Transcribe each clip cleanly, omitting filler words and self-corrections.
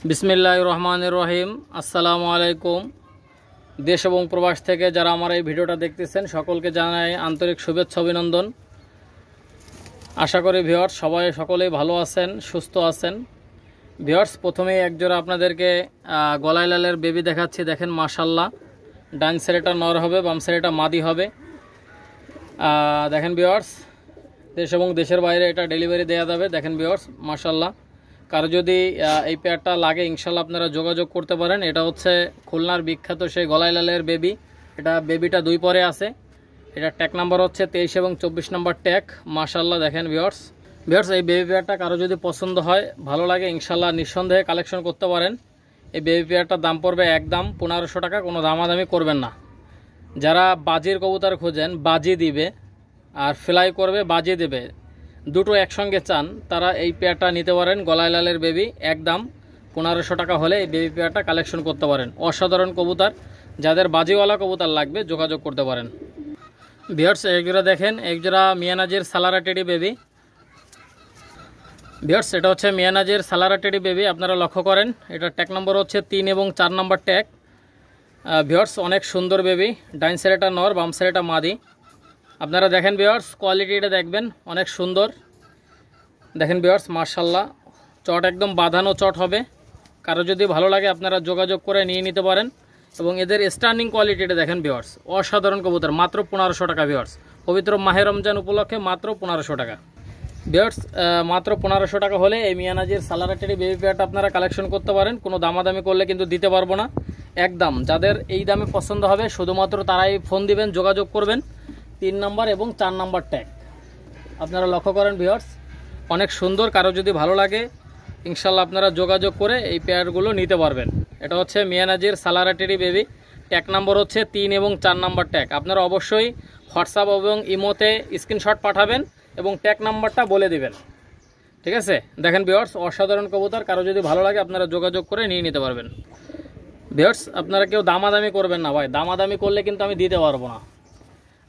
বিসমিল্লাহির রহমানির রহিম। আসসালামু আলাইকুম। দেশ এবং প্রবাস থেকে যারা আমার এই ভিডিওটা দেখতেছেন সকলকে জানাই আন্তরিক শুভেচ্ছা অভিনন্দন। আশা করি ভিউয়ার্স সকলেই ভালো আছেন, সুস্থ আছেন। ভিউয়ার্স, প্রথমেই একজোড়া আপনাদেরকে গলায় লালের বেবি দেখাচ্ছি। দেখেন মাশাল্লাহ, ডান সাইডটা নর হবে, বাম সাইডটা মাদি হবে। দেখেন ভিউয়ার্স, দেশ এবং দেশের বাইরে এটা ডেলিভারি দেওয়া যাবে। দেখেন ভিউয়ার্স মাশাল্লাহ, কারো যদি এই পেয়ারটা লাগে ইনশাল্লাহ আপনারা যোগাযোগ করতে পারেন। এটা হচ্ছে খুলনার বিখ্যাত সেই গলায় লালের বেবি। এটা বেবিটা দুই পরে আছে। এটা ট্যাগ নাম্বার হচ্ছে 23 এবং 24 নম্বর ট্যাগ। মাশাল্লাহ দেখেন ভিউয়ার্স, এই বেবি পেয়ারটা কারো যদি পছন্দ হয়, ভালো লাগে, ইনশাল্লাহ নিঃসন্দেহে কালেকশন করতে পারেন। এই বেবি পেয়ারটার দাম পড়বে একদম 1500 টাকা। কোনো দামাদামি করবেন না। যারা বাজির কবুতর খোঁজেন, বাজি দিবে আর ফ্লাই করবে, বাজি দেবে, দুটো একসঙ্গে চান, তারা এই পেয়ারটা নিতে পারেন। গলায় লালের বেবি একদম 1500 টাকা হলে এই বেবি পেয়ারটা কালেকশন করতে পারেন। অসাধারণ কবুতর, যাদের বাজিওয়ালা কবুতর লাগবে যোগাযোগ করতে পারেন। ভিউয়ার্স, একজোড়া দেখেন, একজোড়া মিয়ানাজির সালারা টেডি বেবি। ভিউয়ার্স, এটা হচ্ছে মিয়ানাজির সালারা টেডি বেবি। আপনারা লক্ষ্য করেন, এটা ট্যাগ নম্বর হচ্ছে 3 এবং 4 নম্বর ট্যাগ। ভিউয়ার্স, অনেক সুন্দর বেবি। ডাইন সাইডটা নর, বাম সাইডটা মাদি। আপনারা দেখেন ভিউয়ার্স, কোয়ালিটিটা দেখবেন, অনেক সুন্দর। দেখেন ভিউয়ার্স মাশাল্লাহ, চট একদম বাঁধানো চট হবে। কারো যদি ভালো লাগে আপনারা যোগাযোগ করে নিয়ে নিতে পারেন। এবং এদের স্ট্যান্ডিং কোয়ালিটিটা দেখেন ভিউয়ার্স, অসাধারণ কবুতর। মাত্র 1500 টাকা ভিউয়ার্স, পবিত্র মাহে রমজান উপলক্ষে মাত্র 1500 টাকা। ভিউয়ার্স, মাত্র 1500 টাকা হলে এই মিয়ানাজির সালারা টেডি বেবি পেয়ারটা আপনারা কালেকশন করতে পারেন। কোনো দামাদামি করলে কিন্তু দিতে পারবো না একদম। যাদের এই দামে পছন্দ হবে শুধুমাত্র তারাই ফোন দিবেন, যোগাযোগ করবেন। 3 নম্বর এবং 4 নম্বর ট্যাগ আপনারা লক্ষ্য করেন ভিউয়ার্স, অনেক সুন্দর। কারো যদি ভালো লাগে ইনশাল্লাহ আপনারা যোগাযোগ করে এই পেয়ারগুলো নিতে পারবেন। এটা হচ্ছে মিয়ানাজির সালারা টেডি বেবি। ট্যাগ নাম্বার হচ্ছে 3 এবং 4 নম্বর ট্যাগ। আপনারা অবশ্যই হোয়াটসঅ্যাপ এবং ইমোতে স্ক্রিনশট পাঠাবেন এবং ট্যাগ নাম্বারটা বলে দিবেন, ঠিক আছে? দেখেন ভিউয়ার্স, অসাধারণ কবুতর। কারো যদি ভালো লাগে আপনারা যোগাযোগ করে নিয়ে নিতে পারবেন। ভিউয়ার্স, আপনারা কেউ দামাদামি করবেন না ভাই। দামাদামি করলে কিন্তু আমি দিতে পারবো না।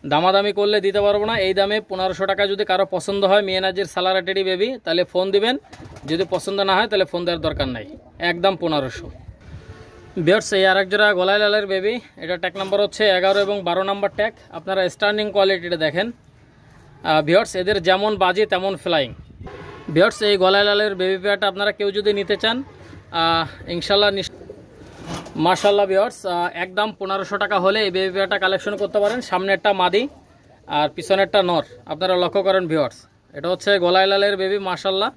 দামাদামি করলে দিতে পারবো না। এই দামে 1500 টাকা যদি কারো পছন্দ হয় মিয়ানাজির সালারা টেডি বেবি, তাহলে ফোন দিবেন। যদি পছন্দ না হয় তাহলে ফোন দেওয়ার দরকার নাই, একদম 1500। ভিউয়ার্স, এই আরেক জোড়া গলায় লালের বেবি। এটা ট্যাগ নাম্বার হচ্ছে 11 এবং 12 নম্বর ট্যাগ। আপনারা স্ট্যান্ডিং কোয়ালিটিটা দেখেন ভিউয়ার্স, এদের যেমন বাজি তেমন ফ্লাইং। ভিউয়ার্স, এই গলায় লালের বেবি পেয়ারটা আপনারা কেউ যদি নিতে চান ইনশাল্লাহ মাশাল্লাহ ভিউয়ার্স, একদম 1500 টাকা হলে এই বেবি পেয়ারটা কালেকশন করতে পারেন। সামনেরটা মাদি আর পিছনেরটা নর। আপনারা লক্ষ্য করেন ভিউয়ার্স, এটা হচ্ছে গলায় লালের বেবি মাশাল্লাহ।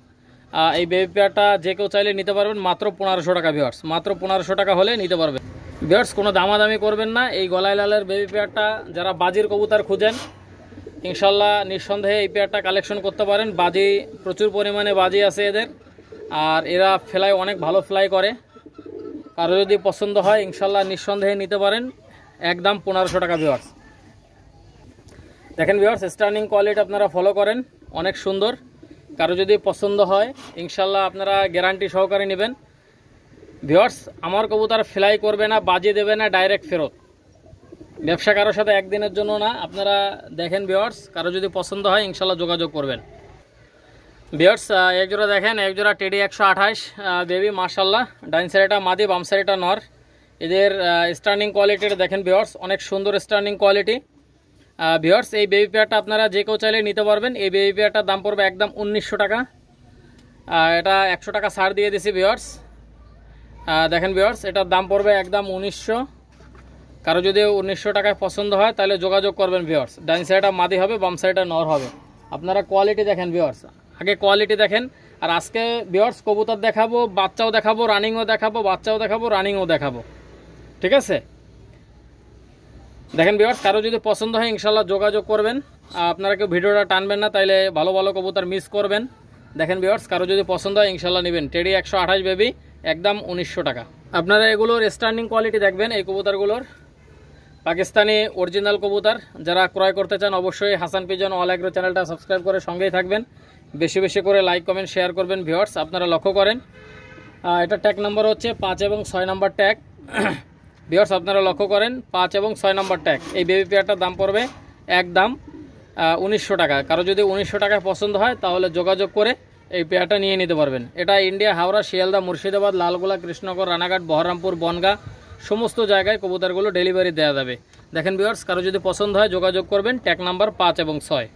এই বেবি পেয়ারটা যে কেউ চাইলে নিতে পারবেন মাত্র 1500 টাকা ভিউয়ার্স, মাত্র 1500 টাকা হলে নিতে পারবেন। ভিউয়ার্স, কোনো দামাদামি করবেন না। এই গলায় লালের বেবি পেয়ারটা যারা বাজির কবুতর খুঁজেন ইনশাল্লাহ নিঃসন্দেহে এই পেয়ারটা কালেকশন করতে পারেন। বাজি প্রচুর পরিমাণে বাজি আছে এদের, আর এরা ফ্লাই অনেক ভালো ফ্লাই করে। কারো যদি পছন্দ হয় ইনশাল্লাহ নিঃসন্দেহে নিতে পারেন, একদম 1500 টাকা ভিউয়ার্স। দেখেন ভিউয়ার্স, স্ট্যান্ডিং কোয়ালিটি আপনারা ফলো করেন, অনেক সুন্দর। কারো যদি পছন্দ হয় ইনশাল্লাহ আপনারা গ্যারান্টি সহকারে নেবেন। ভিউয়ার্স, আমার কবুতর ফ্লাই করবে না, বাজি দেবে না, ডাইরেক্ট ফেরত। ব্যবসা কারোর সাথে একদিনের জন্য না। আপনারা দেখেন ভিউয়ার্স, কারো যদি পছন্দ হয় ইনশাল্লাহ যোগাযোগ করবেন। ভিউয়ার্স, একজোড়া দেখেন, একজোড়া টেডি 128 বেবি মাশাল্লাহ। ডাইন সাইডটা মাদি, বাম সাইডটা নর। এদের স্ট্যান্ডিং কোয়ালিটিটা দেখেন ভিউয়ার্স, অনেক সুন্দর স্ট্যান্ডিং কোয়ালিটি। ভিউয়ার্স, এই বেবি পেয়ারটা আপনারা যে কেউ চাইলে নিতে পারবেন। এই বেবি পেয়ারটার দাম পড়বে একদম 1900 টাকা। এটা 100 টাকা ছাড় দিয়ে দিছি ভিউয়ার্স। দেখেন ভিউয়ার্স, এটার দাম পড়বে একদম 1900। কারো যদি 1900 টাকায় পছন্দ হয় তাহলে যোগাযোগ করবেন ভিউয়ার্স। ডাইন সাইডটা মাদি হবে, বাম সাইডটা নর হবে। আপনারা কোয়ালিটি দেখেন ভিউয়ার্স, আগে কোয়ালিটি দেখেন। আর আজকে ভিউয়ার্স কবুতর দেখাবো, বাচ্চাও দেখাবো, রানিংও দেখাবো, বাচ্চাও দেখাবো, রানিংও দেখাবো, ঠিক আছে? দেখেন ভিউয়ার্স, কারো যদি পছন্দ হয় ইনশাল্লাহ যোগাযোগ করবেন। আপনারা কেউ ভিডিওটা টানবেন না, তাইলে ভালো ভালো কবুতর মিস করবেন। দেখেন ভিউয়ার্স, কারো যদি পছন্দ হয় ইনশাল্লাহ নেবেন। টেডি 128 বেবি, একদম 1900 টাকা। আপনারা এগুলোর স্ট্যান্ডিং কোয়ালিটি দেখবেন। এই কবুতরগুলোর পাকিস্তানি অরিজিনাল কবুতর। যারা ক্রয় করতে চান অবশ্যই হাসান পিজন অল এগ্রো চ্যানেলটা সাবস্ক্রাইব করে সঙ্গেই থাকবেন। বেশি বেশি করে লাইক কমেন্ট শেয়ার করবেন ভিউয়ার্স। আপনারা লক্ষ্য করেন, এটা ট্যাগ নাম্বার হচ্ছে 5 এবং 6 নম্বর ট্যাগ। ভিউয়ার্স, আপনারা লক্ষ্য করেন 5 এবং 6 নম্বর ট্যাগ। এই বেবি পেয়ারটার দাম পড়বে একদম 1900 টাকা। কারো যদি 1900 টাকায় পছন্দ হয় তাহলে যোগাযোগ করে এই পেয়ারটা নিয়ে নিতে পারবেন। এটা ইন্ডিয়া, হাওড়া, শিয়ালদা, মুর্শিদাবাদ, লালগোলা, কৃষ্ণনগর, রানাঘাট, বহরমপুর, বনগাঁ সমস্ত জায়গায় কবুতরগুলো ডেলিভারি দেওয়া যাবে। দেখেন ভিউয়ার্স, কারো যদি পছন্দ হয় যোগাযোগ করবেন, ট্যাগ নাম্বার 5 এবং 6।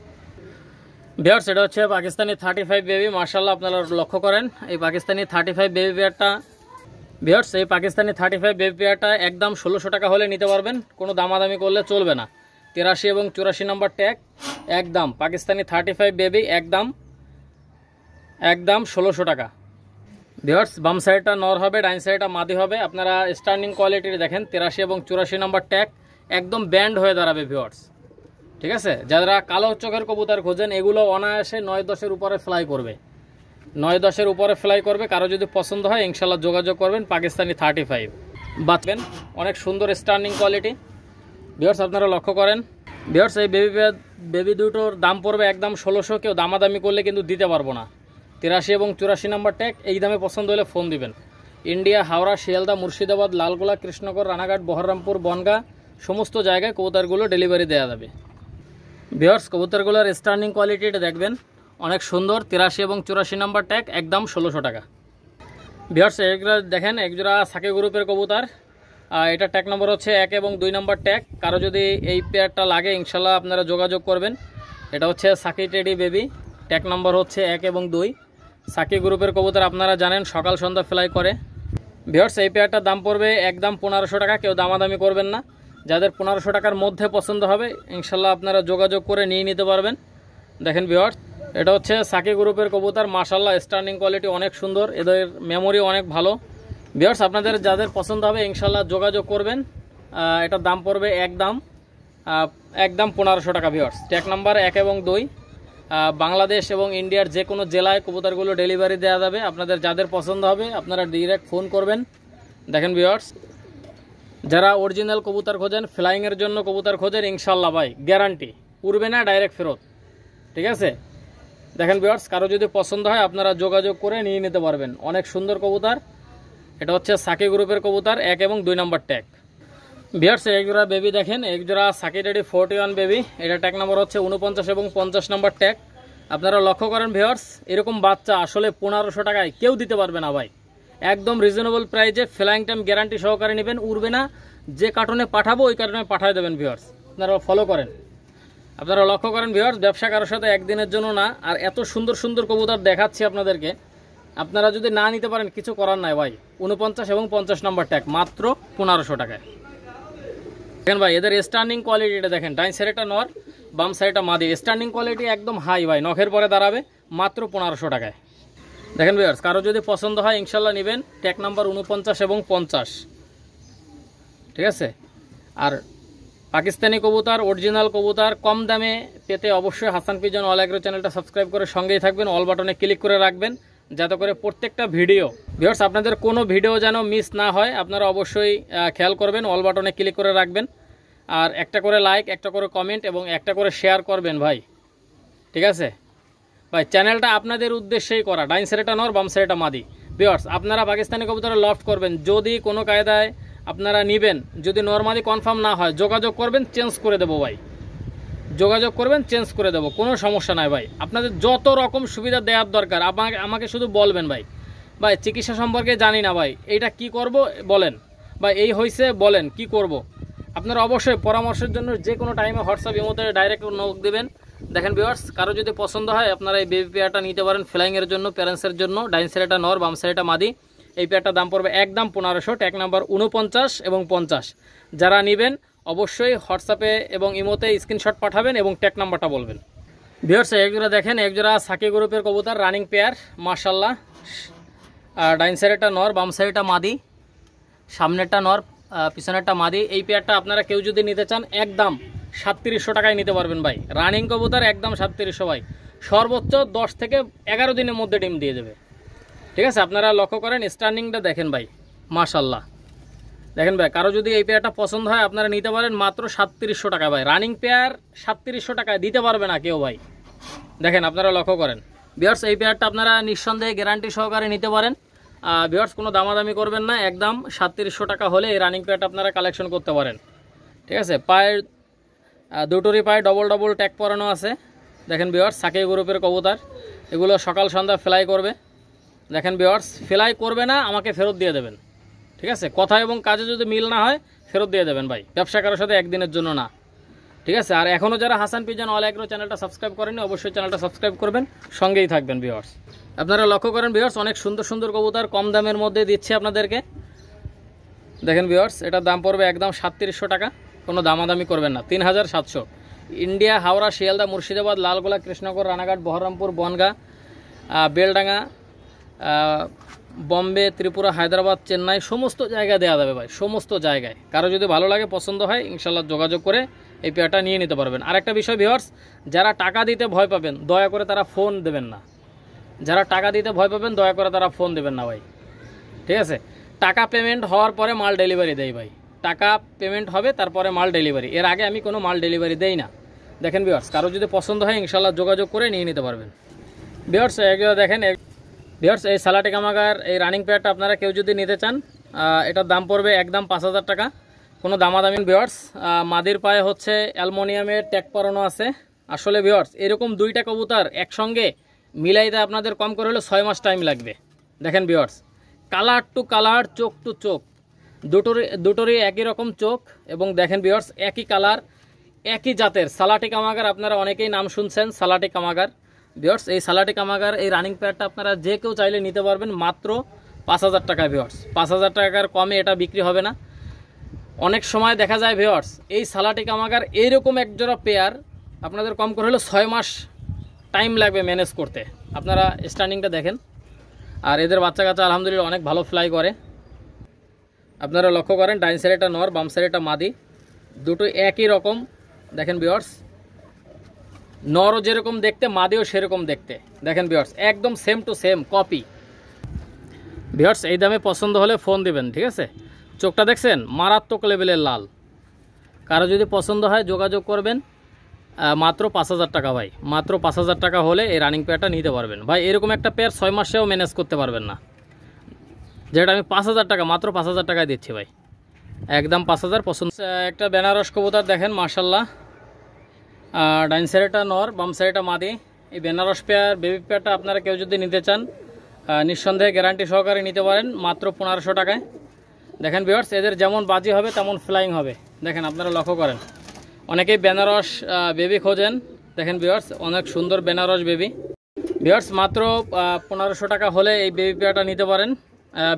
ভিউয়ার্স, এটা হচ্ছে পাকিস্তানি 35 বেবি। মাশাআল্লাহ, আপনারা লক্ষ্য করেন এই পাকিস্তানি 35 বেবি পেয়ারটা। ভিউয়ার্স, এই পাকিস্তানি 35 বেবি পেয়ারটা একদম 1600 টাকা হলে নিতে পারবেন, কোনো দামাদামি করলে চলবে না। 83 এবং 84 নম্বর ট্যাগ, একদম পাকিস্তানি 35 বেবি, একদম 1600 টাকা। ভিউয়ার্স, বাম সাইডটা নর হবে, ডাইন সাইডটা মাদি হবে। আপনারা স্টার্নিং কোয়ালিটির দেখেন, 83 এবং 84 নম্বর ট্যাগ, একদম ব্যান্ড হয়ে দাঁড়াবে ভিউয়ার্স। ঠিক আছে, যারা কালো চোখের কবুতর খোঁজেন এগুলো অনায়াসে 9-10-এর উপরে ফ্লাই করবে, 9-10-এর উপরে ফ্লাই করবে। কারো যদি পছন্দ হয় ইনশাল্লাহ যোগাযোগ করবেন। পাকিস্তানি 35 বাঁচবেন, অনেক সুন্দর স্টার্নিং কোয়ালিটি। ভিউয়ার্স, আপনারা লক্ষ্য করেন। ভিউয়ার্স, এই বেবি দুটোর দাম পড়বে একদম 1600, কেউ দামাদামি করলে কিন্তু দিতে পারবো না। 83 এবং 84 নম্বর ট্যাগ, এই দামে পছন্দ হলে ফোন দিবেন। ইন্ডিয়া, হাওড়া, শিয়ালদা, মুর্শিদাবাদ, লালগোলা, কৃষ্ণনগর, রানাঘাট, বহরমপুর, বনগাঁ সমস্ত জায়গায় কবুতরগুলো ডেলিভারি দেওয়া যাবে। ভিউয়ার্স, কবুতরগুলোর স্টার্নিং কোয়ালিটিটা দেখবেন, অনেক সুন্দর। 83 এবং 84 নম্বর ট্যাগ, একদম 1600 টাকা। ভিউয়ার্স, এগুলো দেখেন, একজোড়া সাকি গ্রুপের কবুতর। এটা ট্যাগ নম্বর হচ্ছে 1 এবং 2 নম্বর ট্যাগ। কারো যদি এই পেয়ারটা লাগে ইনশাল্লাহ আপনারা যোগাযোগ করবেন। এটা হচ্ছে সাকি টেডি বেবি, ট্যাগ নম্বর হচ্ছে 1 এবং 2। সাকি গ্রুপের কবুতর আপনারা জানেন সকাল সন্ধ্যা ফ্লাই করে। ভিউয়ার্স, এই পেয়ারটার দাম পড়বে একদম 1500 টাকা, কেউ দামাদামি করবেন না। যাদের 1500 টাকার মধ্যে পছন্দ হবে ইনশাল্লাহ আপনারা যোগাযোগ করে নিয়ে নিতে পারবেন। দেখেন ভিউয়ার্স, এটা হচ্ছে সাকি গ্রুপের কবুতর। মাশাআল্লাহ, স্টার্নিং কোয়ালিটি অনেক সুন্দর, এদের মেমোরি অনেক ভালো। ভিউয়ার্স, আপনাদের যাদের পছন্দ হবে ইনশাল্লাহ যোগাযোগ করবেন। এটার দাম পড়বে একদম 1500 টাকা। ভিউয়ার্স, ট্যাগ নাম্বার 1 এবং 2। বাংলাদেশ এবং ইন্ডিয়ার যে কোনো জেলায় কবুতরগুলো ডেলিভারি দেওয়া যাবে। আপনাদের যাদের পছন্দ হবে আপনারা ডিরেক্ট ফোন করবেন। দেখেন ভিউয়ার্স, যারা অরিজিনাল কবুতর খোঁজেন, ফ্লাইংয়ের জন্য কবুতর খোঁজেন, ইনশাল্লাহ ভাই গ্যারান্টি, উড়বে না, ডাইরেক্ট ফেরত। ঠিক আছে, দেখেন ভিউয়ার্স, কারো যদি পছন্দ হয় আপনারা যোগাযোগ করে নিয়ে নিতে পারবেন। অনেক সুন্দর কবুতর। এটা হচ্ছে সাকি গ্রুপের কবুতর, 1 এবং 2 নম্বর ট্যাগ। ভিউয়ার্স, একজোড়া বেবি দেখেন, একজোড়া সাকি টেডি 41 বেবি। এটা ট্যাগ নম্বর হচ্ছে 49 এবং 50 নম্বর ট্যাগ। আপনারা লক্ষ্য করেন ভিউয়ার্স, এরকম বাচ্চা আসলে 1500 টাকায় কেউ দিতে পারবে না ভাই। একদম রিজনেবল প্রাইসে ফ্লাইং টাইম গ্যারান্টি সহকারে নেবেন, উড়বে না। যে কার্টুনে পাঠাবো ওই কার্টুনে পাঠিয়ে দেবেন ভিউয়ার্স। আপনারা ফলো করেন, আপনারা লক্ষ্য করেন ভিউয়ার্স, ব্যবসা কারোর সাথে একদিনের জন্য না। আর এত সুন্দর সুন্দর কবুতর দেখাচ্ছি আপনাদেরকে, আপনারা যদি না নিতে পারেন কিছু করার নাই ভাই। 49 এবং 50 নম্বর ট্যাগ, মাত্র 1500 টাকায়। দেখেন ভাই, এদের স্টার্নিং কোয়ালিটিটা দেখেন, ডাইন সাইডটা নর, বাম সাইডটা মাদি। স্টার্নিং কোয়ালিটি একদম হাই ভাই, নখের পরে দাঁড়াবে, মাত্র 1500 টাকায়। দেখেন ভিউয়ার্স, কারো যদি পছন্দ হয় ইনশাল্লাহ নেবেন। ট্যাগ নাম্বার 49 এবং 50। ঠিক আছে, আর পাকিস্তানি কবুতর, অরিজিনাল কবুতর কম দামে পেতে অবশ্যই হাসান পিজন অল এগ্রো চ্যানেলটা সাবস্ক্রাইব করে সঙ্গেই থাকবেন। অল বাটনে ক্লিক করে রাখবেন, যাতে করে প্রত্যেকটা ভিডিও ভিউয়ার্স আপনাদের কোনো ভিডিও যেন মিস না হয়, আপনারা অবশ্যই খেয়াল করবেন। অল বাটনে ক্লিক করে রাখবেন, আর একটা করে লাইক, একটা করে কমেন্ট এবং একটা করে শেয়ার করবেন ভাই। ঠিক আছে ভাই, চ্যানেলটা আপনাদের উদ্দেশ্যেই করা। ডাইন সাইডটা নর, বাম সাইডটা মাদি। ভিউয়ার্স, আপনারা পাকিস্তানি কবুতরে লফট করবেন, যদি কোনো কায়দায় আপনারা নেবেন, যদি নরমালি কনফার্ম না হয় যোগাযোগ করবেন, চেঞ্জ করে দেবো ভাই। যোগাযোগ করবেন, চেঞ্জ করে দেবো, কোনো সমস্যা নাই ভাই। আপনাদের যত রকম সুবিধা দেওয়ার দরকার আমাকে শুধু বলবেন ভাই। ভাই, চিকিৎসা সম্পর্কে জানি না ভাই, এইটা কি করব বলেন ভাই, এই হয়েছে বলেন কি করব। আপনারা অবশ্যই পরামর্শের জন্য যে কোনো টাইমে হোয়াটসঅ্যাপ ইমোতে ডাইরেক্ট নক দেবেন। দেখেন ভিউয়ার্স, কারো যদি পছন্দ হয় আপনারা এই বেবি পেয়ারটা নিতে পারেন, ফ্লাইংয়ের জন্য, প্যারেন্টসের জন্য। ডাইন সাইডটা নর, বাম সাইডটা মাদি। এই পেয়ারটার দাম পড়বে একদম 1500, ট্যাগ নাম্বার 49 এবং 50। যারা নেবেন অবশ্যই হোয়াটসঅ্যাপে এবং ইমোতে স্ক্রিনশট পাঠাবেন এবং ট্যাগ নাম্বারটা বলবেন। ভিউয়ার্স, একজোড়া দেখেন, একজোড়া সাকি গ্রুপের কবুতর, রানিং পেয়ার, মাশাআল্লাহ। আর ডাইন সাইডটা নর, বাম সাইডটা মাদি। সামনেরটা নর, পিছনেরটা মাদি। এই পেয়ারটা আপনারা কেউ যদি নিতে চান একদম 3700 টাকায় নিতে পারবেন ভাই। রানিং কবুতর, একদম 3700 ভাই। সর্বোচ্চ 10 থেকে 11 দিনের মধ্যে ডিম দিয়ে দেবে। ঠিক আছে, আপনারা লক্ষ্য করেন, স্টার্নিংটা দেখেন ভাই, মাশাআল্লাহ। দেখেন ভাই, কারো যদি এই পেয়ারটা পছন্দ হয় আপনারা নিতে পারেন মাত্র 3700 টাকা ভাই। রানিং পেয়ার 3700 টাকায় দিতে পারবে না কেউ ভাই। দেখেন, আপনারা লক্ষ্য করেন ভিউয়ার্স, এই পেয়ারটা আপনারা নিঃসন্দেহে গ্যারান্টি সহকারে নিতে পারেন। ভিউয়ার্স, কোনো দামাদামি করবেন না, একদম 3700 টাকা হলে এই রানিং পেয়ারটা আপনারা কালেকশন করতে পারেন। ঠিক আছে, পায়ের দুটোরই পায়ে ডবল ডবল ট্যাগ পরানো আছে। দেখেন ভিউয়ার্স সাকি গ্রুপের কবুতর, এগুলো সকাল সন্ধ্যা ফ্লাই করবে। দেখেন ভিউয়ার্স ফ্লাই করবে না, আমাকে ফেরত দিয়ে দেবেন, ঠিক আছে? কথা এবং কাজে যদি মিল না হয় ফেরত দিয়ে দেবেন ভাই, ব্যবসা কারোর সাথে একদিনের জন্য না, ঠিক আছে? আর এখনও যারা হাসান পিজন অল এগ্রো চ্যানেলটা সাবস্ক্রাইব করেননি অবশ্যই চ্যানেলটা সাবস্ক্রাইব করবেন, সঙ্গেই থাকবেন ভিউয়ার্স। আপনারা লক্ষ্য করেন ভিউয়ার্স অনেক সুন্দর সুন্দর কবুতর কম দামের মধ্যে দিচ্ছে আপনাদেরকে। দেখেন ভিউয়ার্স এটার দাম পড়বে একদম 3700 টাকা, কোনো দামাদামি করবেন না, 3700। ইন্ডিয়া, হাওড়া, শিয়ালদা, মুর্শিদাবাদ, লালগোলা, কৃষ্ণনগর, রানাঘাট, বহরমপুর, বনগাঁ, বেলডাঙ্গা, বম্বে, ত্রিপুরা, হায়দ্রাবাদ, চেন্নাই সমস্ত জায়গায় দেওয়া যাবে ভাই, সমস্ত জায়গায়। কারো যদি ভালো লাগে পছন্দ হয় ইনশাল্লাহ যোগাযোগ করে এই পেয়ারটা নিয়ে নিতে পারবেন। আরেকটা বিষয় ভিউয়ার্স, যারা টাকা দিতে ভয় পাবেন দয়া করে তারা ফোন দেবেন না, যারা টাকা দিতে ভয় পাবেন দয়া করে তারা ফোন দেবেন না ভাই, ঠিক আছে? টাকা পেমেন্ট হওয়ার পরে মাল ডেলিভারি দেয় ভাই, টাকা পেমেন্ট হবে তারপরে মাল ডেলিভারি, এর আগে আমি কোনো মাল ডেলিভারি দেই না। দেখেন ভিউয়ার্স কারো যদি পছন্দ হয় ইনশাল্লাহ যোগাযোগ করে নিয়ে নিতে পারবেন। ভিউয়ার্স দেখেন ভিউয়ার্স এই সালাটি কামাগার এই রানিং পেয়ারটা আপনারা কেউ যদি নিতে চান এটার দাম পড়বে একদম 5000 টাকা, কোনো দামাদামি। ভিউয়ার্স মাদির পায়ে হচ্ছে অ্যালুমিনিয়ামের ট্যাগ পরানো আছে। আসলে ভিউয়ার্স এরকম দুইটা কবুতর একসঙ্গে মিলাইতে আপনাদের কম করে হলে 6 মাস টাইম লাগবে। দেখেন ভিউয়ার্স কালার টু কালার, চোখ টু চোখ, দুটোরই একই রকম চোখ, এবং দেখেন ভিউয়ার্স একই কালার একই জাতের সালাটি কামাগার। আপনারা অনেকেই নাম শুনছেন সালাটি কামাগার। ভিউয়ার্স এই সালাটি কামাগার এই রানিং পেয়ারটা আপনারা যে কেউ চাইলে নিতে পারবেন মাত্র 5000 টাকায়। ভিউয়ার্স 5000 টাকার কমে এটা বিক্রি হবে না। অনেক সময় দেখা যায় ভিউয়ার্স এই সালাটি কামাগার এইরকম একজোড়া পেয়ার আপনাদের কম করে হলে 6 মাস টাইম লাগবে ম্যানেজ করতে। আপনারা স্ট্যান্ডিংটা দেখেন, আর এদের বাচ্চা কাচ্চা আলহামদুলিল্লাহ অনেক ভালো ফ্লাই করে। আপনারা লক্ষ্য করেন ডাইন সাইডেটা নর, বাম সাইডেটা মাদি, দুটো একই রকম। দেখেন ভিউয়ার্স নরও যেরকম দেখতে মাদিও সেরকম দেখতে। দেখেন ভিউয়ার্স একদম same to same copy. Viewers এই দামে পছন্দ হলে ফোন দিবেন, ঠিক আছে? চোখটা দেখছেন মারাত্মক লেভেলের লাল। কারো যদি পছন্দ হয় যোগাযোগ করবেন, মাত্র 5000 টাকা ভাই, মাত্র 5000 টাকা হলে এই রানিং পেয়ারটা নিতে পারবেন ভাই। এরকম একটা পেয়ার 6 মাসেও ম্যানেজ করতে পারবেন না, যেটা আমি 5000 টাকা মাত্র 5000 টাকায় দিচ্ছি ভাই, একদম 5000 পছন্দ। একটা বেনারস কবুতর দেখেন মাশাল্লাহ, ডাইন সাইডটা নর, বাম সাইডটা মাদি। এই বেনারস পেয়ার বেবি পেয়ারটা আপনারা কেউ যদি নিতে চান নিঃসন্দেহে গ্যারান্টি সহকারে নিতে পারেন মাত্র 1500 টাকায়। দেখেন ভিউয়ার্স এদের যেমন বাজি হবে তেমন ফ্লাইং হবে। দেখেন আপনারা লক্ষ্য করেন, অনেকেই বেনারস বেবি খোঁজেন। দেখেন ভিউয়ার্স অনেক সুন্দর বেনারস বেবি। ভিউয়ার্স মাত্র 1500 টাকা হলে এই বেবি পেয়ারটা নিতে পারেন।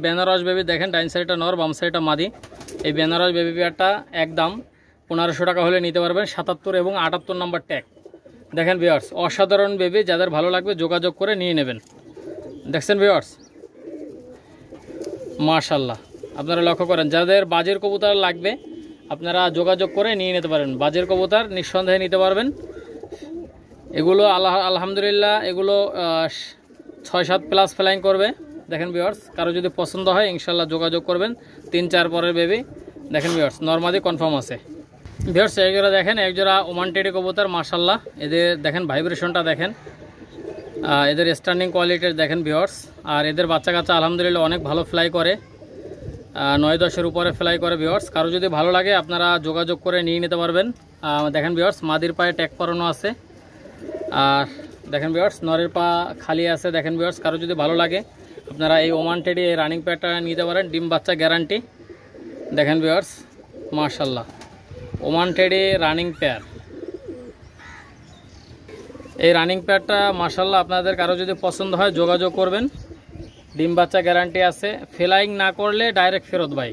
বেনারস বেবি দেখেন ডাইন সাইডটা নর, বাম সাইডটা মাদি। এই বেনারস বেবি পেয়ারটা একদম 1500 টাকা হলে নিতে পারবেন, 77 এবং 78 নাম্বার ট্যাগ। দেখেন ভিউয়ার্স অসাধারণ বেবি, যাদের ভালো লাগবে যোগাযোগ করে নিয়ে নেবেন। দেখছেন ভিউয়ার্স মাশাল্লাহ। আপনারা লক্ষ্য করেন যাদের বাজের কবুতর লাগবে আপনারা যোগাযোগ করে নিয়ে নিতে পারেন, বাজের কবুতর নিঃসন্দেহে নিতে পারবেন। এগুলো আলহামদুলিল্লাহ এগুলো 6-7 প্লাস ফ্লাইং করবে। দেখেন ভিউয়ার্স কারো যদি পছন্দ হয় ইনশাল্লাহ যোগাযোগ করবেন। 3-4 পরের বেবি। দেখেন ভিউয়ার্স নরমাদি কনফার্ম আছে। ভিউয়ার্স একজোড়া দেখেন, একজোড়া ওমান টেডি কবুতর মাশাল্লাহ। এদের দেখেন ভাইব্রেশনটা দেখেন, এদের স্ট্যান্ডিং কোয়ালিটির দেখেন ভিউয়ার্স। আর এদের বাচ্চা কাচ্চা আলহামদুলিল্লাহ অনেক ভালো ফ্লাই করে, 9-10-এর উপরে ফ্লাই করে ভিউয়ার্স। কারো যদি ভালো লাগে আপনারা যোগাযোগ করে নিয়ে নিতে পারবেন। দেখেন ভিউয়ার্স মাদির পায়ে ট্যাগ পরানো আছে, আর দেখেন ভিউয়ার্স নরের পা খালি আছে। দেখেন ভিউয়ার্স কারো যদি ভালো লাগে আপনারা এই ওমান টেডি এই রানিং পেয়ারটা নিতে পারেন, ডিম বাচ্চা গ্যারান্টি। দেখেন ভিউয়ার্স মাশাল্লাহ ওমান টেডি রানিং পেয়ার। এই রানিং পেয়ারটা মাশাল্লাহ আপনাদের কারো যদি পছন্দ হয় যোগাযোগ করবেন, ডিম বাচ্চা গ্যারান্টি আছে। ফ্লাইং না করলে ডাইরেক্ট ফেরত ভাই,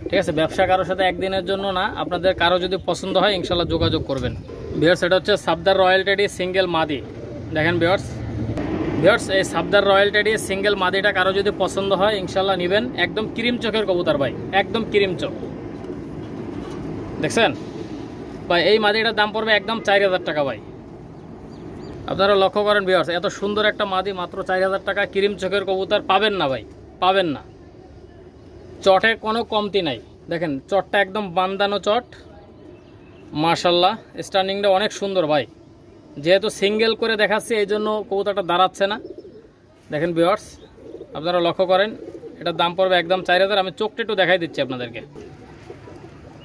ঠিক আছে? ব্যবসা কারোর সাথে একদিনের জন্য না, আপনাদের কারো যদি পছন্দ হয় ইনশাল্লাহ যোগাযোগ করবেন। ভিউয়ার্স এটা হচ্ছে সাবদার রয়্যাল টেডি সিঙ্গেল মাদি। দেখেন ভিউয়ার্স এই সাবদার রয়্যাল টেডি সিঙ্গেল মাদিটা কারো যদি পছন্দ হয় ইনশাল্লাহ নেবেন। একদম ক্রিম চোখের কবুতর ভাই, একদম ক্রিম চোখ। দেখছেন ভাই এই মাদিটার দাম পড়বে একদম 4000 টাকা ভাই। আপনারা লক্ষ্য করেন ভিউয়ার্স এত সুন্দর একটা মাদি মাত্র 4000 টাকা। ক্রিম চোখের কবুতর পাবেন না ভাই, পাবেন না। চটে কোনো কমতি নাই। দেখেন চটটা একদম বান্দানো চট মাশাল্লাহ। স্ট্যান্ডিংটা অনেক সুন্দর ভাই, যেহেতু সিঙ্গেল করে দেখাচ্ছি এই জন্য কবুতরটা দাঁড়াচ্ছে না। দেখেন ভিউয়ার্স আপনারা লক্ষ্য করেন এটার দাম পড়বে একদম 4000। আমি চোখটা একটু দেখাই দিচ্ছি আপনাদেরকে।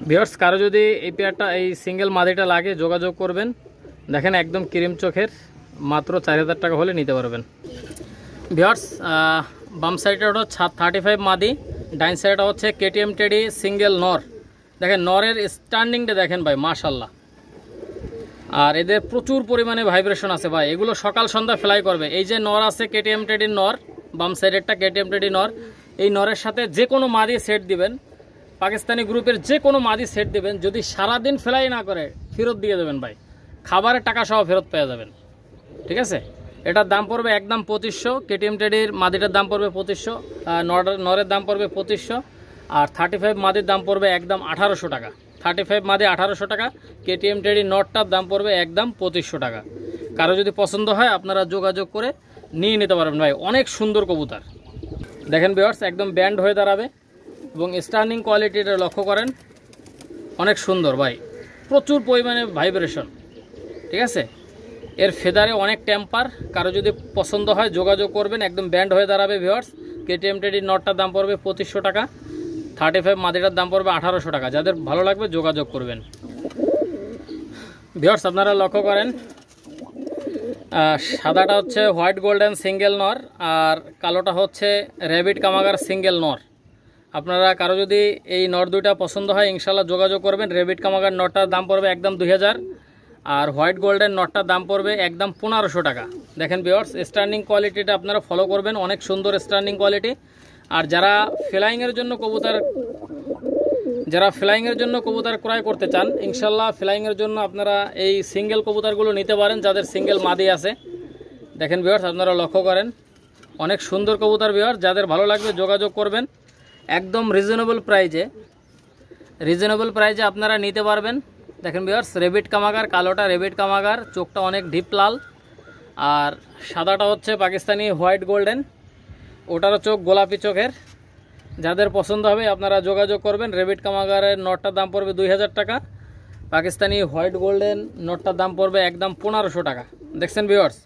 ভিউয়ার্স কারো যদি এই পেয়ারটা এই সিঙ্গেল মাদিটা লাগে যোগাযোগ করবেন, দেখেন একদম ক্রিম চোখের, মাত্র 4000 টাকা হলে নিতে পারবেন। ভিউয়ার্স বাম সাইডটা হচ্ছে 35 মাদি, ডাইন সাইডটা হচ্ছে কেটিএম টেডি সিঙ্গেল নর। দেখেন নরের স্ট্যান্ডিংটা দেখেন ভাই, মাশাল্লাহ। আর এদের প্রচুর পরিমাণে ভাইব্রেশন আছে ভাই, এগুলো সকাল সন্ধ্যা ফ্লাই করবে। এই যে নর আছে কেটিএম টেডির নর, বাম সাইডেরটা কেটিএম টেডি নর, এই নরের সাথে যে কোনো মাদি সেট দিবেন, পাকিস্তানি গ্রুপের যে কোনো মাদি সেট দিবেন, যদি সারাদিন ফ্লাই না করে ফেরত দিয়ে দেবেন ভাই, খাবারের টাকা সহ ফেরত পেয়ে যাবেন। ঠিক আছে, এটার দাম পড়বে একদম 2500। কেটিএম টেডির মাদিটার দাম পড়বে 2500, নরের দাম পড়বে 2500, আর 35 মাদির দাম পড়বে একদম 1800 টাকা। 35 মাদি 1800 টাকা, কেটিএম টেডি নটটার দাম পড়বে একদম 2500 টাকা। কারো যদি পছন্দ হয় আপনারা যোগাযোগ করে নিয়ে নিতে পারবেন ভাই, অনেক সুন্দর কবুতর। দেখেন ভিউয়ার্স একদম ব্যান্ড হয়ে দাঁড়াবে, এবং স্ট্যান্ডিং কোয়ালিটিটা লক্ষ্য করেন, অনেক সুন্দর ভাই, প্রচুর পরিমাণে ভাইব্রেশন। ঠিক আছে, এর ফেদারে অনেক টেম্পার, কারো যদি পছন্দ হয় যোগাযোগ করবেন, একদম ব্যান্ড হয়ে দাঁড়াবে ভিউয়ার্স। কেটিএম টেডির নটটার দাম পড়বে 2500 টাকা, 35 মাদিটার দাম পড়বে 1800 টাকা। যাদের ভালো লাগবে যোগাযোগ করবেন। ভিউয়ার্স আপনারা লক্ষ্য করেন, সাদাটা হচ্ছে হোয়াইট গোল্ডেন সিঙ্গেল নর, আর কালোটা হচ্ছে র্যাবিট কামাগার সিঙ্গেল নর। আপনারা কারো যদি এই নর দুইটা পছন্দ হয় ইনশাল্লাহ যোগাযোগ করবেন। র্যাবিট কামাগার নটটার দাম পড়বে একদম 2000, আর হোয়াইট গোল্ডেন নটটার দাম পড়বে একদম 1500 টাকা। দেখেন ভিউয়ার্স স্ট্যান্ডিং কোয়ালিটিটা আপনারা ফলো করবেন, অনেক সুন্দর স্ট্যান্ডিং কোয়ালিটি। আর যারা ফ্লাইংয়ের জন্য কবুতর ক্রয় করতে চান, ইনশাল্লাহ ফ্লাইংয়ের জন্য আপনারা এই সিঙ্গেল কবুতরগুলো নিতে পারেন, যাদের সিঙ্গেল মাদি আছে। দেখেন ভিউয়ার্স আপনারা লক্ষ্য করেন, অনেক সুন্দর কবুতর ভিউয়ার্স, যাদের ভালো লাগবে যোগাযোগ করবেন। একদম রিজনেবল প্রাইজে আপনারা নিতে পারবেন। দেখেন ভিউয়ার্স রেবিট কামাগার, কালোটা রেবিট কামাগার, চোখটা অনেক ডিপ লাল, আর সাদাটা হচ্ছে পাকিস্তানি হোয়াইট গোল্ডেন, ওটারও চোখ গোলাপি চোখের। যাদের পছন্দ হবে আপনারা যোগাযোগ করবেন। রেবিট কামাগারের নটটার দাম পড়বে 2000 টাকা, পাকিস্তানি হোয়াইট গোল্ডেন নটটার দাম পড়বে একদম 1500 টাকা। দেখছেন ভিউয়ার্স,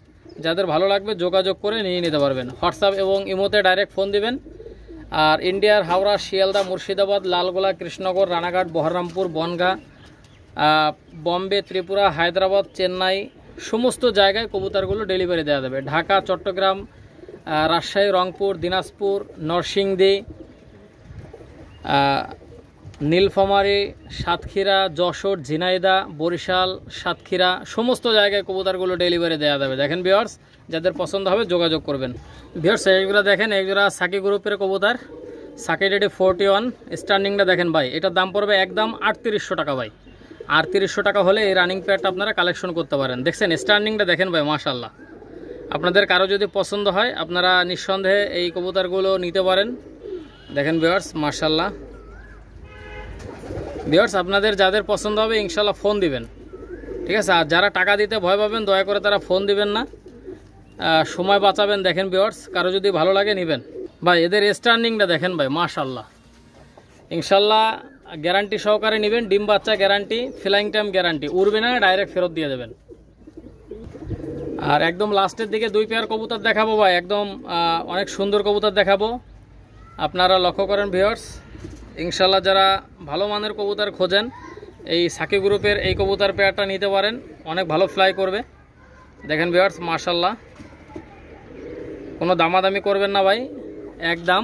যাদের ভালো লাগবে যোগাযোগ করে নিয়ে নিতে পারবেন। হোয়াটসঅ্যাপ এবং ইমোতে ডাইরেক্ট ফোন দিবেন। আর ইন্ডিয়ার হাওড়া, শিয়ালদা, মুর্শিদাবাদ, লালগোলা, কৃষ্ণনগর, রানাঘাট, বহরমপুর, বনগাঁ, বম্বে, ত্রিপুরা, হায়দ্রাবাদ, চেন্নাই সমস্ত জায়গায় কবুতরগুলো ডেলিভারি দেওয়া যাবে। ঢাকা, চট্টগ্রাম, রাজশাহী, রংপুর, দিনাজপুর, নরসিংদী, নীলফামারী, সাতক্ষীরা, যশোর, ঝিনাইদা, বরিশাল, সাতক্ষীরা সমস্ত জায়গায় কবুতরগুলো ডেলিভারি দেওয়া যাবে। দেখেন ভিউয়ার্স, যাদের পছন্দ হবে যোগাযোগ করবেন। ভিউয়ার্স এইগুলো দেখেন, এইগুলো সাকি গ্রুপের কবুতর, সাকি টেডি 41 স্ট্যান্ডিংটা দেখেন ভাই, এটার দাম পড়বে একদম 3800 টাকা ভাই। 3800 টাকা হলে এই রানিং পেয়ারটা আপনারা কালেকশন করতে পারেন। দেখছেন স্ট্যান্ডিংটা দেখেন ভাই, মাশাল্লাহ। আপনাদের কারো যদি পছন্দ হয় আপনারা নিঃসন্দেহে এই কবুতরগুলো নিতে পারেন। দেখেন ভিউয়ার্স মাশাল্লাহ। ভিউয়ার্স আপনাদের যাদের পছন্দ হবে ইনশাল্লাহ ফোন দিবেন। ঠিক আছে, আর যারা টাকা দিতে ভয় পাবেন দয়া করে তারা ফোন দিবেন না, সময় বাঁচাবেন। দেখেন ভিউয়ার্স, কারো যদি ভালো লাগে নেবেন ভাই। এদের স্ট্যান্ডিংটা দেখেন ভাই, মাশাল্লাহ। ইনশাল্লাহ গ্যারান্টি সহকারে নেবেন, ডিম বাচ্চা গ্যারান্টি, ফ্লাইং টাইম গ্যারান্টি, উড়বে না, ডাইরেক্ট ফেরত দিয়ে দেবেন। আর একদম লাস্টের দিকে 2 পেয়ার কবুতর দেখাবো ভাই, একদম অনেক সুন্দর কবুতর দেখাবো। আপনারা লক্ষ্য করেন ভিউয়ার্স, ইনশাল্লাহ যারা ভালো মানের কবুতর খোঁজেন এই সাকি গ্রুপের এই কবুতর পেয়ারটা নিতে পারেন, অনেক ভালো ফ্লাই করবে। দেখেন ভিউয়ার্স মাশাল্লাহ, কোনো দামাদামি করবেন না ভাই, একদম।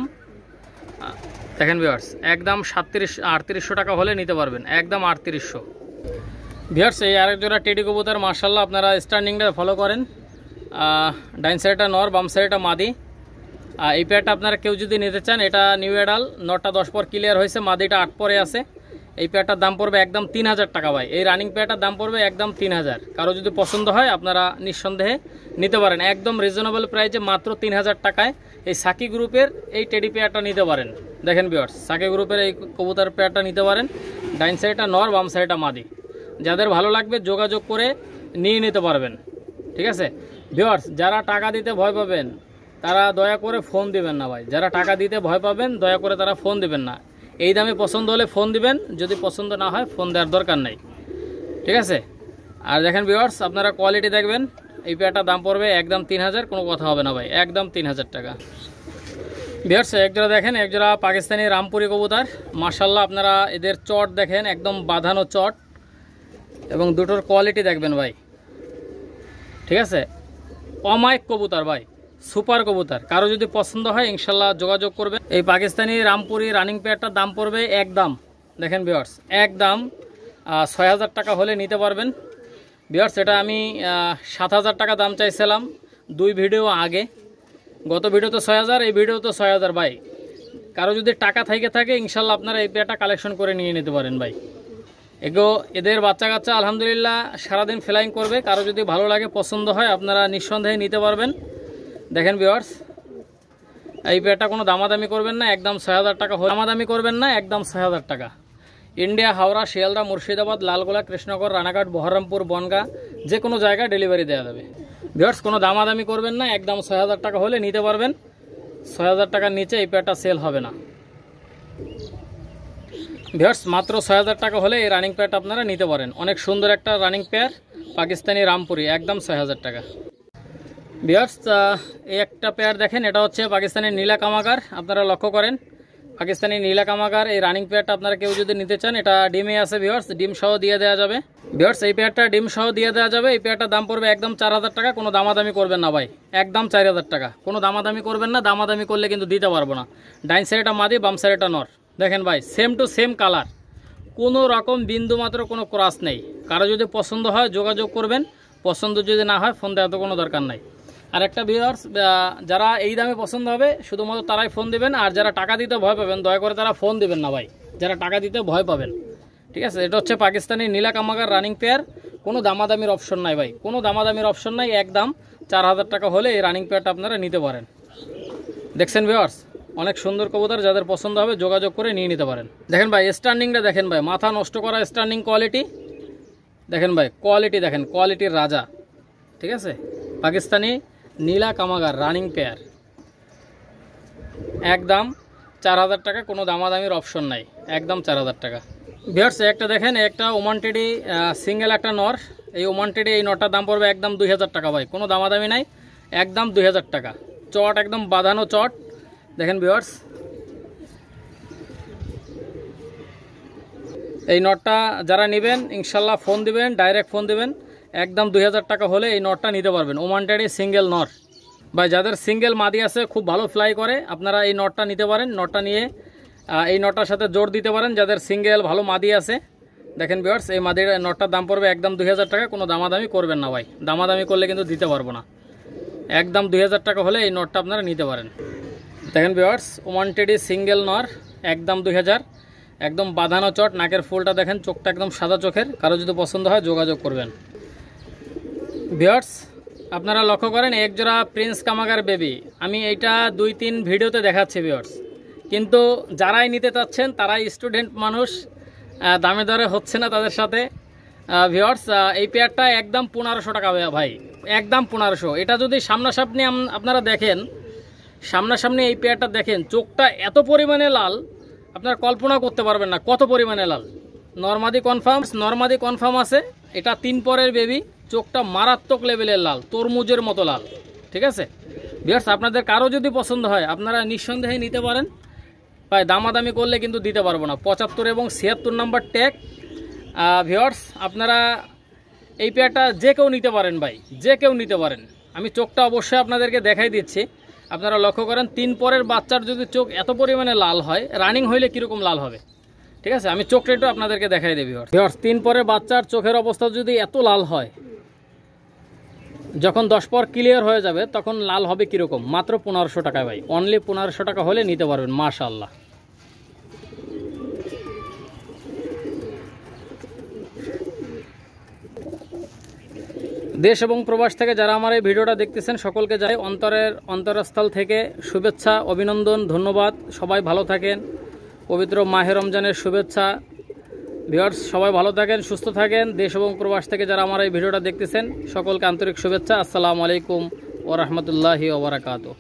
দেখেন ভিউয়ার্স একদম 3800 টাকা হলে নিতে পারবেন, একদম 3800। ভিউয়ার্স এই আরেক জোড়া টেডি কবুতর মাশাল্লাহ, আপনারা স্ট্যান্ডিংটা ফলো করেন। ডাইন সাইডটা নর, বাম সাইডটা মাদি। এই পেয়ারটা আপনারা কেউ যদি নিতে চান, এটা নিউ এডাল, নটটা 10 পর ক্লিয়ার হয়েছে, মাদিটা 8 পরে আছে। এই পেয়ারটার দাম পড়বে একদম 3000 টাকা ভাই। এই রানিং পেয়ারটার দাম পড়বে একদম 3000। কারো যদি পছন্দ হয় আপনারা নিঃসন্দেহে নিতে পারেন, একদম রিজনেবল প্রাইসে মাত্র 3000 টাকায় এই সাকি গ্রুপের এই টেডি পেয়ারটা নিতে পারেন। দেখেন ভিউয়ার্স সাকি গ্রুপের এই কবুতর পেয়ারটা নিতে পারেন। ডাইন সাইডটা নর, বাম সাইডটা মাদি। যাদের ভালো লাগবে যোগাযোগ করে নিয়ে নিতে পারবেন। ঠিক আছে ভিউয়ার্স, যারা টাকা দিতে ভয় পাবেন তারা দয়া করে ফোন দিবেন না ভাই। যারা টাকা দিতে ভয় পাবেন দয়া করে তারা ফোন দিবেন না। এই দামে পছন্দ হলে ফোন দিবেন, যদি পছন্দ না হয় ফোন দেওয়ার দরকার নেই। ঠিক আছে, আর দেখেন ভিউয়ার্স আপনারা কোয়ালিটি দেখবেন। এই পেয়ারটার দাম পড়বে একদম 3000, কোনো কথা হবে না ভাই, একদম 3000 টাকা। ভিউয়ার্স একজোড়া দেখেন, একজোড়া পাকিস্তানি রামপুরি কবুতর মাশাল্লাহ। আপনারা এদের চট দেখেন, একদম বাঁধানো চট, এবং দুটোর কোয়ালিটি দেখবেন ভাই, ঠিক আছে, অমায়িক কবুতর ভাই, সুপার কবুতর। কারো যদি পছন্দ হয় ইনশাল্লাহ যোগাযোগ করবে। এই পাকিস্তানি রামপুরি রানিং পেয়ারটার দাম পড়বে একদম, দেখেন ভিউয়ার্স, একদম ৬,০০০ টাকা হলে নিতে পারবেন ভিউয়ার্স। এটা আমি ৭,০০০ টাকা দাম চাইছিলাম 2 ভিডিও আগে। গত ভিডিও তো ৬,০০০, এই ভিডিও তো ৬,০০০ ভাই। কারো যদি টাকা থাকে ইনশাল্লাহ আপনারা এই পেয়ারটা কালেকশন করে নিয়ে নিতে পারেন ভাই। এদের বাচ্চা কাচ্চা আলহামদুলিল্লাহ সারাদিন ফ্লাইং করবে। কারো যদি ভালো লাগে পছন্দ হয় আপনারা নিঃসন্দেহে নিতে পারবেন। দেখেন ভিউয়ার্স, এই পেয়ারটা কোনো দামাদামি করবেন না, একদম ৬,০০০ টাকা হলে দামাদামি করবেন না, একদম ৬,০০০ টাকা। ইন্ডিয়া, হাওড়া, শিয়ালদা, মুর্শিদাবাদ, লালগোলা, কৃষ্ণনগর, রানাঘাট, বহরমপুর, বনগাঁ যে কোনো জায়গায় ডেলিভারি দেওয়া যাবে ভিউয়ার্স। কোনো দামাদামি করবেন না, একদম ৬,০০০ টাকা হলে নিতে পারবেন। ৬,০০০ টাকার নিচে এই পেয়ারটা সেল হবে না ভিউয়ার্স। মাত্র ৬,০০০ টাকা হলে এই রানিং পেয়ারটা আপনারা নিতে পারেন। অনেক সুন্দর একটা রানিং পেয়ার পাকিস্তানি রামপুরি, একদম ৬,০০০ টাকা ভিউয়ার্স। এই একটা পেয়ার দেখেন, এটা হচ্ছে পাকিস্তানি নীলা কামাগার। আপনারা লক্ষ্য করেন পাকিস্তানি নীলা কামাগার এই রানিং পেয়ারটা আপনারা কেউ যদি নিতে চান, এটা ডিমে আছে ভিউয়ার্স, ডিম সহ দিয়ে দেওয়া যাবে ভিউয়ার্স। এই পেয়ারটা ডিম সহ দিয়ে দেওয়া যাবে। এই পেয়ারটার দাম পড়বে একদম ৪,০০০ টাকা। কোনো দামাদামি করবেন না ভাই, একদম ৪,০০০ টাকা। কোনো দামাদামি করবেন না, দামাদামি করলে কিন্তু দিতে পারবো না। ডাইন সাইডটা মাদি, বাম সাইডটা নর। দেখেন ভাই, সেম টু সেম কালার, কোনো রকম বিন্দু মাত্র কোনো ক্রস নেই। কারো যদি পছন্দ হয় যোগাযোগ করবেন, পছন্দ যদি না হয় ফোন দেওয়ার তো কোনো দরকার নাই। আর একটা ভিউয়ার্স, যারা এই দামে পছন্দ হবে শুধুমাত্র তারাই ফোন দিবেন। আর যারা টাকা দিতে ভয় পাবেন দয়া করে তারা ফোন দিবেন না ভাই, যারা টাকা দিতে ভয় পাবেন। ঠিক আছে, এটা হচ্ছে পাকিস্তানি নীলা কামাগার রানিং পেয়ার। কোনো দামাদামির অপশন নাই ভাই, কোনো দামাদামির অপশন নাই। একদম ৪,০০০ টাকা হলে এই রানিং পেয়ারটা আপনারা নিতে পারেন। দেখছেন ভিউয়ার্স, অনেক সুন্দর কবুতর, যাদের পছন্দ হবে যোগাযোগ করে নিয়ে নিতে পারেন। দেখেন ভাই স্ট্যান্ডিংটা দেখেন ভাই, মাথা নষ্ট করা স্ট্যান্ডিং কোয়ালিটি। দেখেন ভাই কোয়ালিটি দেখেন, কোয়ালিটির রাজা। ঠিক আছে, পাকিস্তানি নীলা কামাগার রানিং পেয়ার, একদম ৪,০০০ টাকা। কোনো দামাদামির অপশন নাই, একদম ৪,০০০ টাকা ভিউয়ার্স। একটা দেখেন, একটা ওমান টেডি সিঙ্গেল একটা নর। এই ওমান টেডি এই নরটার দাম পড়বে একদম ২,০০০ টাকা ভাই। কোনো দামাদামি নাই, একদম ২,০০০ টাকা। চট একদম বাঁধানো চট। দেখেন ভিউয়ার্স, এই নটটা যারা নেবেন ইনশাল্লাহ ফোন দিবেন, ডাইরেক্ট ফোন দিবেন। একদম ২,০০০ টাকা হলে এই নটটা নিতে পারবেন। ওমান টেডি সিঙ্গেল নর ভাই, যাদের সিঙ্গেল মাদি আছে খুব ভালো ফ্লাই করে আপনারা এই নটটা নিতে পারেন। নটটা নিয়ে এই নটটার সাথে জোর দিতে পারেন যাদের সিঙ্গেল ভালো মাদি আছে। দেখেন ভিউয়ার্স, এই মাদির নটটার দাম পড়বে একদম ২,০০০ টাকা। কোনো দামাদামি করবেন না ভাই, দামাদামি করলে কিন্তু দিতে পারবো না। একদম ২,০০০ টাকা হলে এই নটটা আপনারা নিতে পারেন। দেখেন ভিউয়ার্স, ওমান টেডি সিঙ্গেল নর, একদম ২,০০০, একদম বাঁধানো চট। নাকের ফুলটা দেখেন, চোখটা একদম সাদা চোখের। কারো যদি পছন্দ হয় যোগাযোগ করবেন ভিউয়ার্স। আপনারা লক্ষ্য করেন এক জোড়া প্রিন্স কামাগার বেবি, আমি এইটা ২-৩ ভিডিওতে দেখাচ্ছি ভিউয়ার্স, কিন্তু যারাই নিতে চাচ্ছেন তারাই স্টুডেন্ট মানুষ, দামে দরে হচ্ছে না তাদের সাথে ভিউয়ার্স। এই পেয়ারটা একদম ১৫০০ টাকা ভাই, একদম ১৫০০। এটা যদি সামনাসামনি আপনারা দেখেন, সামনাসামনি এই পেয়ারটা দেখেন, চোখটা এত পরিমাণে লাল আপনারা কল্পনা করতে পারবেন না কত পরিমাণে লাল। নরমাদি কনফার্ম আছে। এটা ৩ পরের বেবি, চোখটা মারাত্মক লেভেলের লাল, তরমুজের মতো লাল। ঠিক আছে ভিউয়ার্স, আপনাদের কারো যদি পছন্দ হয় আপনারা নিঃসন্দেহে নিতে পারেন ভাই। দামাদামি করলে কিন্তু দিতে পারবো না। ৭৫ এবং ৭৬ নাম্বার ট্যাগ ভিউয়ার্স। আপনারা এই পেয়ারটা যে কেউ নিতে পারেন ভাই, যে কেউ নিতে পারেন। আমি চোখটা অবশ্যই আপনাদেরকে দেখাই দিচ্ছি। আপনারা লক্ষ্য করেন ৩ পরের বাচ্চার যদি চোখ এত পরিমাণে লাল হয়, রানিং হইলে কীরকম লাল হবে। ঠিক আছে, আমি চোখটা একটু আপনাদেরকে দেখাই দেব ভিউয়ার্স। ৩ পরের বাচ্চার চোখের অবস্থা যদি এত লাল হয়, যখন 10 পর ক্লিয়ার হয়ে যাবে তখন লাল হবে কীরকম। মাত্র ১৫০০ টাকা ভাই, অনলি ১৫০০ টাকা হলে নিতে পারবেন। মাশাআল্লাহ। দেশ এবং প্রবাস থেকে যারা আমার এই ভিডিওটা দেখতেছেন সকলকে যাই অন্তরস্থল থেকে শুভেচ্ছা, অভিনন্দন, ধন্যবাদ। সবাই ভালো থাকেন, পবিত্র মাহে রমজানের শুভেচ্ছা ভিউয়ার্স। সবাই ভালো থাকেন, সুস্থ থাকেন। দেশ এবং প্রবাস থেকে যারা আমার এই ভিডিওটা দেখতেছেন সকলকে আন্তরিক শুভেচ্ছা। আসসালামু আলাইকুম ওয়া রাহমাতুল্লাহি ওয়া বারাকাতুহু।